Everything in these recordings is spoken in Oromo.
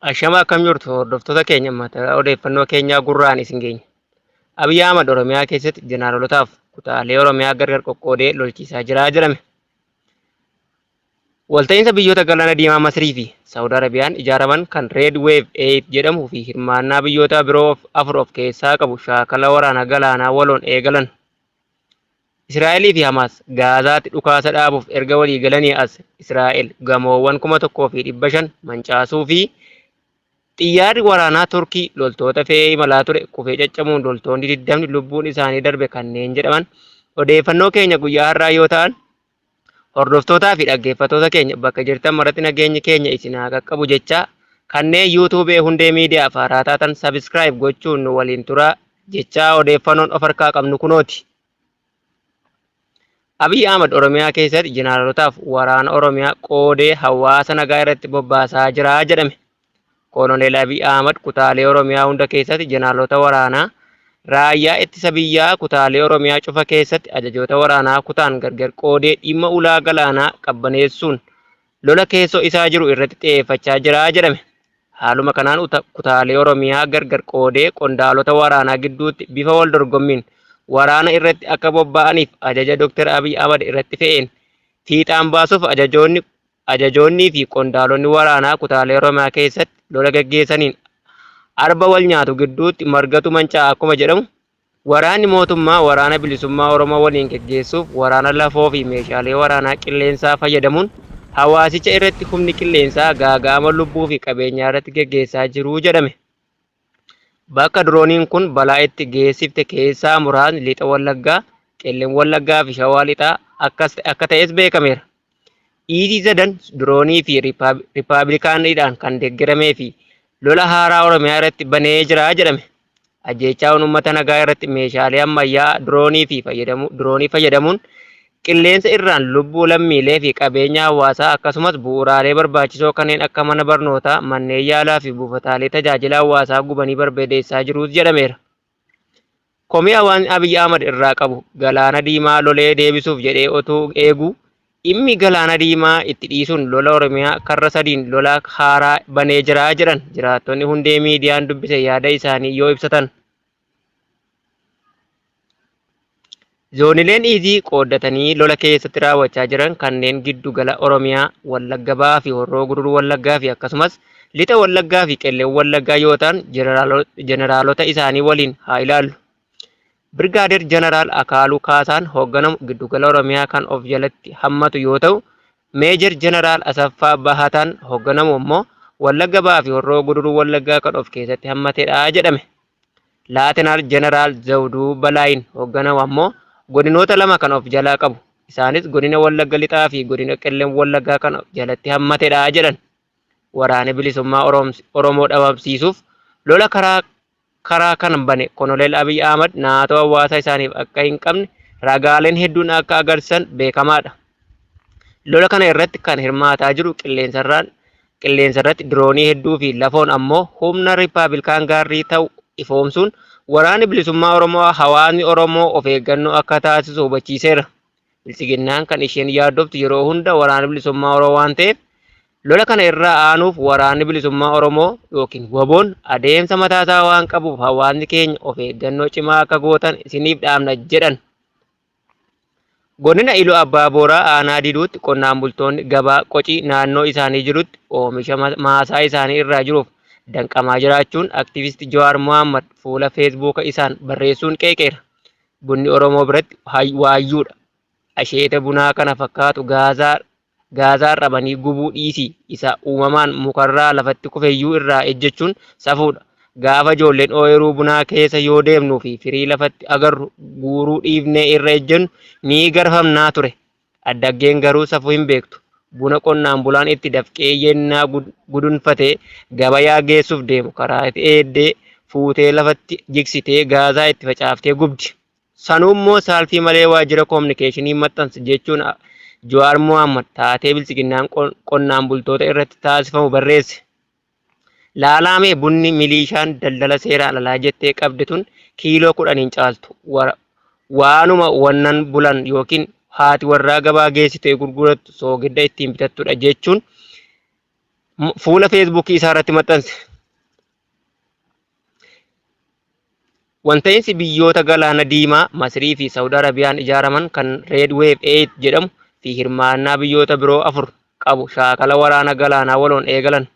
Ashama akkam jirtu hordoftoota keenya mata odeeffannoo keenyaa gurraan isin geenya. Abiyyi Ahmad Oromiyaa keessatti jeneraalootaaf kutaalee Oromiyaa gargar qoqqoodee lolchiisaa jira jedhame. Walta'iinsa biyyoota galaana diimaa Masrii fi Saawud Arabiyaan ijaaraman kan Red Wave 8 jedhamuu fi hirmaannaa biyyoota biroo afur of keessaa qabu shaakala waraana galaanaa waloon eegalan. Israa'elii fi Hamaas Gaazaatti dhukaasa dhaabuuf erga walii galanii as Israa'el gamoowwan 1,500 mancaasuu fi xiyyaarri waraanaa Turkii loltoota fe'ee imalaa ture kufee caccabuun loltoonni 20 lubbuun isaanii darbe kanneen jedhaman odeeffannoo keenya guyyaa har'aa yoo ta'an hordoftootaa fi dhaggeeffattoota keenya bakka jirtan maratti nageenyi keenya isin haa qaqqabu jecha kanneen yuutuubee hundee miidiyaa faaraa taatan sabiskiraayib gochuun nu waliin turaa jecha odeeffannoon of harkaa qabnu kunooti. Abiyyi Ahmad Oromiyaa keessatti jeneraalootaaf waraana Oromiyaa qoodee hawaasa nagaa irratti bobbaasaa jira jedhame. Koloneel Abiyyi Ahmad kutaalee Oromiyaa hunda keessatti jeneraalota waraanaa raayyaa ittisa biyyaa kutaalee Oromiyaa cufa keessatti ajajoota waraanaa kutaan gargar qoodee dhimma ulaa galaanaa qabbaneessuun lola keessoo isaa jiru irratti xiyyeeffachaa jira jedhame. Haaluma kanaan kutaalee Oromiyaa gargar qoodee qondaalota waraanaa gidduutti bifa wal dorgommiin waraana irratti akka bobba'aniif ajaja Dr. Abiyyi Ahmad irratti fe'een fiixaan baasuuf ajajoonnii fi qondaalonni waraanaa kutaalee Oromiyaa keessatti lola gaggeessaniin arba wal nyaatu gidduutti margatu mancaa'a akkuma jedhamu waraanni mootummaa waraana bilisummaa Oromoo waliin gaggeessuuf waraana lafoo fi meeshaalee waraanaa qilleensaa fayyadamuun hawaasicha irratti humni qilleensaa gaaga'ama lubbuu fi qabeenyaa irratti gaggeessaa jiru jedhame. Bakka dirooniin kun balaa itti geessifte keessaa muraasni lixa Wallaggaa, Qellem Wallaggaa fi Shawaa lixaa akka ta'es beekameera. ETZ'n diroonii fi riippaabilikaaniidhaan kan deeggaramee fi lola haaraa Oromiyaa irratti banee jira jedhame. Ajjeechaan uummata nagaa irratti meeshaalee ammayyaa diroonii fayyadamuun qilleensa irraan lubbuu lammiilee fi qabeenya hawaasaa akkasumas bu'uuraalee barbaachisoo kanneen akka mana barnootaa, manneen yaalaa fi buufataalee tajaajila hawaasaa gubanii barbadeessaa jirus jedhameera. Komii hawaasni Abiyyi Ahmad irraa qabu galaana diimaa lolee deebisuuf jedhee otuu eeguu dhimmi galaana diimaa itti dhiisuun lola Oromiyaa karra sadiin lola haaraa banee jira jedhan jiraattonni hundee miidiyaan dubbise yaada isaanii yoo ibsatan. Zoonileen Izii qooddatanii lola keessatti raawwachaa jiran kanneen giddu gala Oromiyaa, Wallagga Bahaa fi Horroo Guduruu Wallaggaa fi akkasumas lixa Wallaggaa fi Qellem Wallaggaa yoo ta'an jeneraalota isaanii waliin haa ilaallu. Birgaadeer Jeneraal Akaaluu Kaasaan hoogganamu giddugala Oromiyaa kan of jalatti hammatu yoo ta'u, Meejer Jeneraal Asaffaa Bahataan hoogganamu immoo Wallagga Bahaa fi Horroo Guduruu Wallaggaa kan of keessatti hammatedha jedhame. Laatinaal Jeneraal Zawduu Balaayin hoogganamu ammoo godinoota lama kan of jalaa qabu. Isaanis godina Wallagga Lixaa fi godina Qellem Wallaggaa kan of jalatti hammatedha jedhan. Waraana bilisummaa Oromoo dhabamsiisuuf lola karaa kan bane Koloneel Abiyyi Ahmad naatoo hawaasa isaaniif akka hin qabne ragaaleen hedduun akka agarsiisan beekamaadha. Lola kana irratti kan hirmaataa jiru qilleensa irratti diroonii hedduu fi lafoon ammoo humna riippaabilikaan gaarii ta'u ifoomsuun waraanni bilisummaa Oromoo hawaasni Oromoo of eeggannoo akka taasisu hubachiiseera. Bilisiginnaan kan isheen yaaddoftu yeroo hunda waraana bilisummaa Oromoo waan ta'eef lola kana irraa aanuuf waraanni bilisummaa Oromoo yookiin WBO'n adeemsa mataasaa waan qabuuf hawaasni keenya of eeggannoo cimaa akka gootan isiniif dhaamna jedhan. Godina Iluu Abbaa Booraa aanaa Diiduutti qonnaan bultoonni gabaa qocii naannoo isaanii jirutti oomisha maasaa isaanii irraa jiruuf danqamaa jiraachuun aktivisti Jawaar Mohaammed fuula feesbuuka isaan barreessuun qeeqeera. Bunni Oromoo biratti waayyuudha. Asheeta bunaa kana fakkaatu gaazaa rabanii gubuu dhiisii isa uumamaan mukarraa lafatti kufeyyuu irraa ejjechuun safuudha. Gaafa ijoolleen ooyiruu bunaa keessa yoo deemnuu fi firii lafatti agarru guuruu dhiifnee irra ejjennu ni garfamnaa ture. Addaggeen garuu safuu hin beektu. Buna qonnaan bulaan itti dafqee yennaa gudunfatee gabayaa geessuuf deemu karaa itti eeddee fuutee lafatti jigsitee gaazaa itti facaaftee gubdi. Sanuu immoo saalfii malee waajjira koominikeeshinii maxxansa Jawaar Mohaammed taatee bilchiginnaan qonnaan bultoota irratti taasifamu barreesse. Laalamee bunni milishaan daldala seeraan alaa jettee qabde tun kiiloo 10 caaltu waanuma wannan bulan yookiin haati warraa gabaa geessitee gurgurattu soogidda ittiin bitattudha jechuun fuula feesbuukii isaa irratti maxxanse. Wanta'insi biyyoota galaana diimaa Masrii fi Saawud Arabiyaan ijaaraman kan Red Wave 8 jedhamu fi hirmaannaa biyyoota biroo 4 qabu shaakala waraana galaanaa waloon eegalan.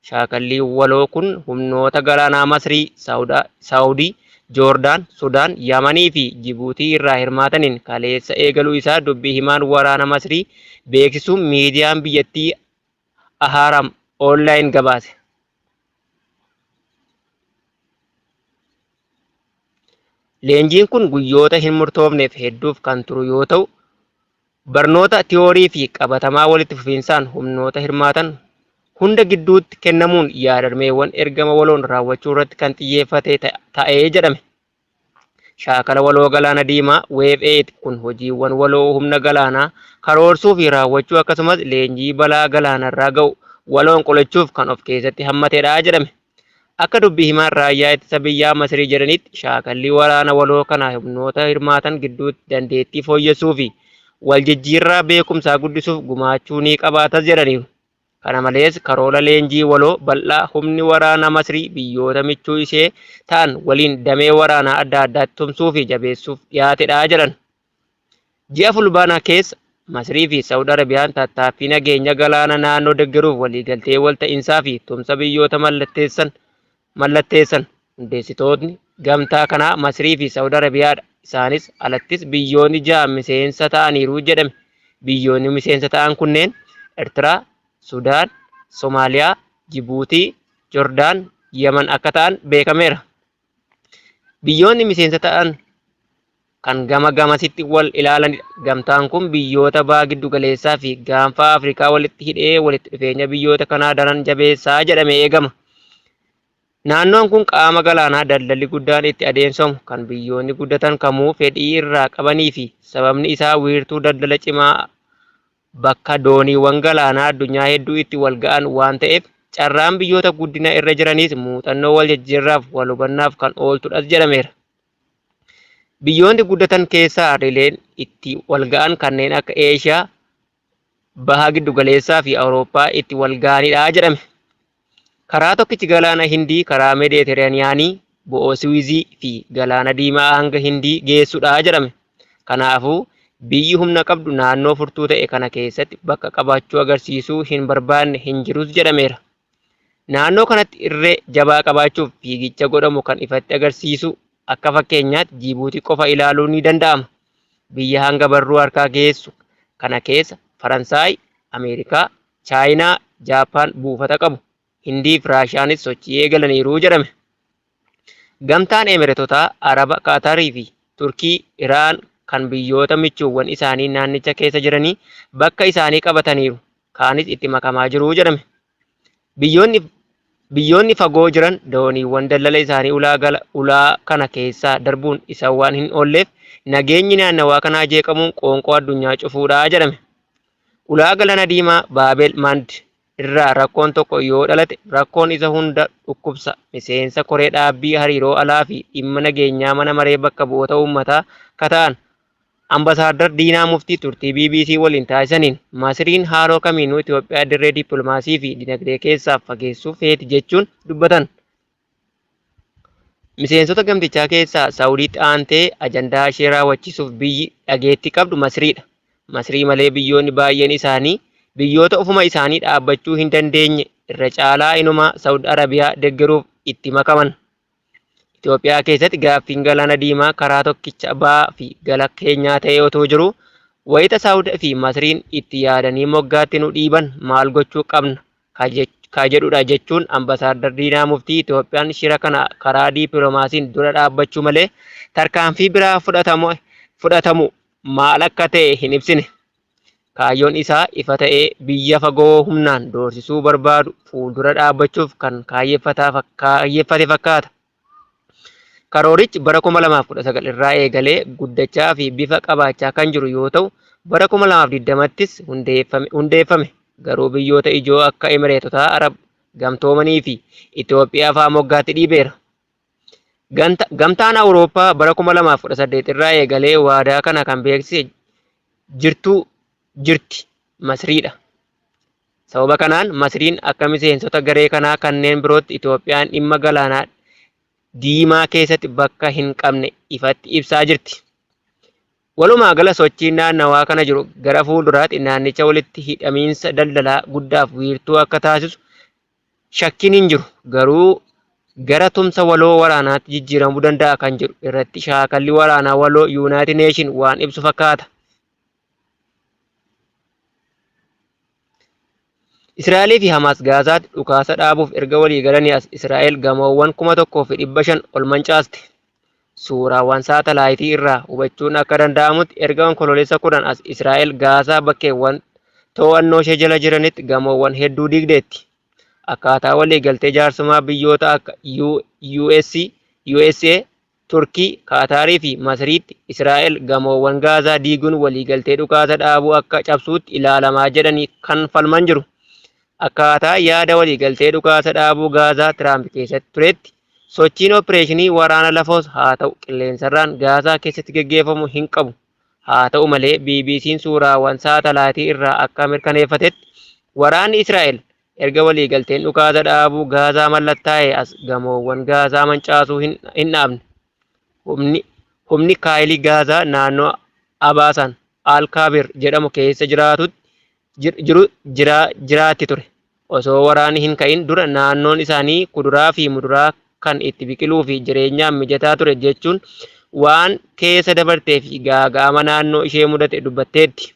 Shaakalli waloo kun humnoota galaanaa Masrii, Saawudii, Joordaan, Sudaan, Yamanii fi Jibuutii irraa hirmaataniin kaleessa eegaluu isaa dubbii himaan waraana Masrii beeksisuun miidiyaan biyyattii Ahram Online gabaase. Leenjiin kun guyyoota hin murtoofneef hedduuf kan turu yoo ta'u, barnoota tiyoorii fi qabatamaa walitti fufinsaan humnoota hirmaatan hunda gidduutti kennamuun yaadalmeewwan ergama waloon raawwachuu irratti kan xiyyeeffate ta'ee jedhame. Shaakala waloo galaana diimaa Wave 8 kun hojiiwwan waloo humna galaanaa karoorsuu fi raawwachuu akkasumas leenjii balaa galaanarraa ga'u waloon qolachuuf kan of keessatti hammatedha jedhame. Akka dubbii himaan raayyaa ittisa biyyaa Masrii jedhanitti shaakalli waraana waloo kana humnoota hirmaatan gidduutti dandeettii fooyyessuu fi waljijjiirraa beekumsaa guddisuuf gumaachuu ni qabaatas jedhaniiru. Kana malees karoora leenjii waloo bal'aa humni waraana Masrii biyyoota michuu ishee ta'an waliin damee waraanaa adda addaatti tumsuu fi jabeessuuf dhiyaatedha jedhan. Ji'a fulbaanaa keessa Masrii fi Saawud Arabiyaan tattaaffii nageenya galaana naannoo deeggaruuf waliigaltee walta'iinsaa fi tumsa biyyoota mallatteessan. Hundeessitootni gamtaa kanaa Masrii fi Saawud Arabiyaadha. Isaanis alattis biyyoonni 6 miseensa ta'aniiru jedhame. Biyyoonni miseensa ta'an kunneen Eertiraa, Sudaan, Somaaliyaa, Jibuutii, Joordaan, Yaman akka ta'an beekameera. Biyyoonni miseensa ta'an kan gamasitti wal ilaalanidha. Gamtaan kun biyyoota baha giddu galeessaa fi gaanfa Afrikaa walitti hidhee walitti dhufeenya biyyoota kanaa daran jabeessaa jedhamee eegama. Naannoon kun qaama galaanaa daldalli guddaan itti adeemsifamu kan biyyoonni guddatan kamuu fedhii irraa qabanii fi sababni isaa wiirtuu daldala cimaa bakka dooniiwwan galaanaa addunyaa hedduu itti wal ga'an waan ta'eef carraan biyyoota guddina irra jiraniis muuxannoo wal jijjiirraaf wal hubannaaf kan ooltudhas jedhameera. Biyyoonni guddatan keessaa hariileen itti wal ga'an kanneen akka Eeshiyaa, baha giddu galeessaa fi Awurooppaa itti wal ga'anidha jedhame. Karaa tokkichi galaana Hindii karaa Meeditiraaniyaanii, bo'oo Siwiizii fi galaana diimaa hanga Hindii geessudha jedhame. Kanaafuu biyyi humna qabdu naannoo furtuu ta'e kana keessatti bakka qabaachuu agarsiisuu hin barbaanne hin jirus jedhameera. Naannoo kanatti irree jabaa qabaachuuf fiigicha godhamu kan ifatti agarsiisu akka fakkeenyaatti Jibuutii qofa ilaaluun ni danda'ama. Biyya hanga barruu harkaa geessu kana keessa Faransaay, Ameerikaa, Chaayinaa, Jaappaan buufata qabu. Hindii fi Raashiyaanis sochii eegalaniiru jedhame. Gamtaan Emireetotaa, Araba, Qaatarii fi Turkii, Iraan kan biyyoota michuuwwan isaanii naannicha keessa jiranii bakka isaanii qabataniiru. Kaanis itti makamaa jiru jedhame. Biyyoonni fagoo jiran dooniiwwan daldala isaanii ulaa kana keessaa darbuun isa waan hin oolleef nageenyi naannawaa kanaa jeeqamuun qoonqoo addunyaa cufuudha jedhame. Ulaa galaana diimaa Baabel Mand irraa rakkoon tokko yoo dhalate rakkoon isa hunda dhukkubsa. Miseensa koree dhaabbii hariiroo alaa fi dhimma nageenyaa mana maree bakka bu'oota uummataa kata'an Ambasaaddar Diinaa Muftii turtii BBC waliin taasisaniin Masriin haaloo kamiinuu Itoophiyaa dirree dippiloomaasii fi dinagdee keessaa fageessuuf feeti jechuun dubbatan. Miseensota gamtichaa keessaa Saawudiitti aantee ajandaa ishee raawwachiisuuf biyyi dhageettii qabdu Masriidha. Masrii malee biyyoonni baay'een isaanii biyyoota ofuma isaanii dhaabbachuu hin dandeenye irra caalaa inumaa Saawud Arabiyaa deeggaruuf itti makaman. Itoophiyaa keessatti gaaffiin galaana diimaa karaa tokkicha ba'aa fi gala keenyaa ta'ee otoo jiru wayita Saawud fi Masriin itti yaadanii moggaatti nu dhiiban maal gochuu qabna ka jedhudha jechuun Ambasaaddar Diinaa Muftii Itoophiyaan shira kana karaa dippiloomaasiin dura dhaabbachuu malee tarkaanfii biraa fudhatamu maal akka ta'e hin ibsine. Kaayyoon isaa ifa ta'ee biyya fagoo humnaan doorsisuu barbaadu fuuldura dhaabbachuuf kan kaayyeffate fakkaata. Karoorichi bara 2019 irraa eegalee guddachaa fi bifa qabaachaa kan jiru yoo ta'u, bara 2020ttis hundeeffame. Garuu biyyoota ijoo akka Imireetota Arab Gamtoomanii fi Itoophiyaa fa'aa moggaatti dhiibeera. Gamtaan Awurooppaa bara 2018 irraa eegalee waadaa kana kan beeksise jirti Masriidha. Sababa kanaan Masriin akka miseensota garee kanaa kanneen birootti Itoophiyaan dhimma galaanaa Diimaa keessatti bakka hin qabne ifatti ibsaa jirti. Walumaa gala sochiin naannawaa kana jiru gara fuulduraatti naannicha walitti hidhamiinsa daldalaa guddaaf wiirtuu akka taasisu shakkiin hin jiru. Garuu gara tumsa waloo waraanaatti jijjiiramuu danda'a kan jedhu irratti shaakalli waraanaa waloo Yuunaayitid Neeshin waan ibsu fakkaata. Israa'elii fi Hamaas Gaazaatti dhukaasa dhaabuuf erga walii galanii as Israa'el gamoowwan 1,500 ol mancaaste. Suuraawwan saatalaayitii irraa hubachuun akka danda'amutti erga onkololeessa 10 as Israa'el Gaazaa bakkeewwan to'annoo ishee jala jiranitti gamoowwan hedduu diigdeetti. Akkaataa waliigaltee jaarsummaa biyyoota akka USA, Turkii, Kaataarii fi Masriitti Israa'el gamoowwan Gaazaa diiguun waliigaltee dhukaasa dhaabuu akka cabsuutti ilaalamaa jedhanii kan falman jiru. Akkaataa yaada waliigaltee dhukaasa dhaabuu Gaazaa Tiraamp keessatti turetti sochiin opereeshinii waraana lafoos haa ta'u qilleensarraan Gaazaa keessatti gaggeeffamu hin qabu. Haa ta'u malee BBC'n suuraawwan saatalaayitii irraa akka mirkaneeffatetti waraanni Israa'el erga waliigalteen dhukaasa dhaabuu Gaazaa mallattaa'ee as gamoowwan Gaazaa mancaasuu hin dhaabne. Humni kaayilii Gaazaa naannoo Abaasaan Al-Kaabir jedhamu keessa jiraatti ture. Osoo waraanni hin ka'in dura naannoon isaanii kuduraa fi muduraa kan itti biqiluu fi jireenyaaf mijataa ture jechuun waan keessa dabartee fi gaaga'ama naannoo ishee mudate dubbatteetti.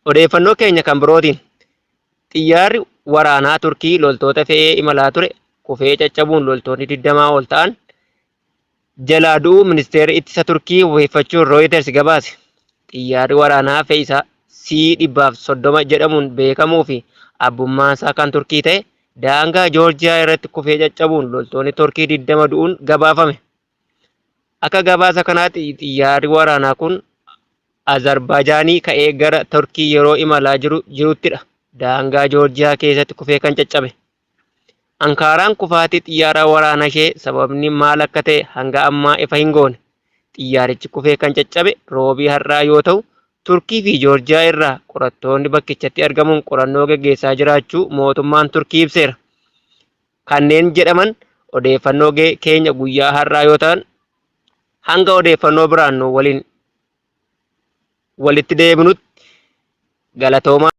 Odeeffannoo keenya kan birootiin xiyyaarri waraanaa Turkii loltoota fe'ee imalaa ture kufee caccabuun loltoonni 20 ol ta'an jalaa du'uu ministeerri ittisa Turkii wabeeffachuun Reuters gabaase. Xiyyaarri waraanaa fe'isaa C-130 jedhamuun beekamuu fi abbummaan isaa kan Turkii ta'e daangaa Joorjiyaa irratti kufee caccabuun loltoonni Turkii 20 du'uun gabaafame. Akka gabaasa kanaatti xiyyaarri waraanaa kun Azerbaaijaanii ka'ee gara Turkii yeroo imalaa jiruttidha. Daangaa Joorjiyaa keessatti kufee kan caccabe. Ankaaraan kufaatii xiyyaara waraanaa ishee sababni maal akka ta'e hanga ammaa ifa hin goone. Xiyyaarichi kufee kan caccabe roobii har'aa yoo ta'u, Turkii fi Joorjiyaa irraa qorattoonni bakkichatti argamuun qorannoo gaggeessaa jiraachuu mootummaan Turkii ibseera. Kanneen jedhaman odeeffannoo keenya guyyaa har'aa yoo ta'an, hanga odeeffannoo biraan walitti deebinutti galatoomaa.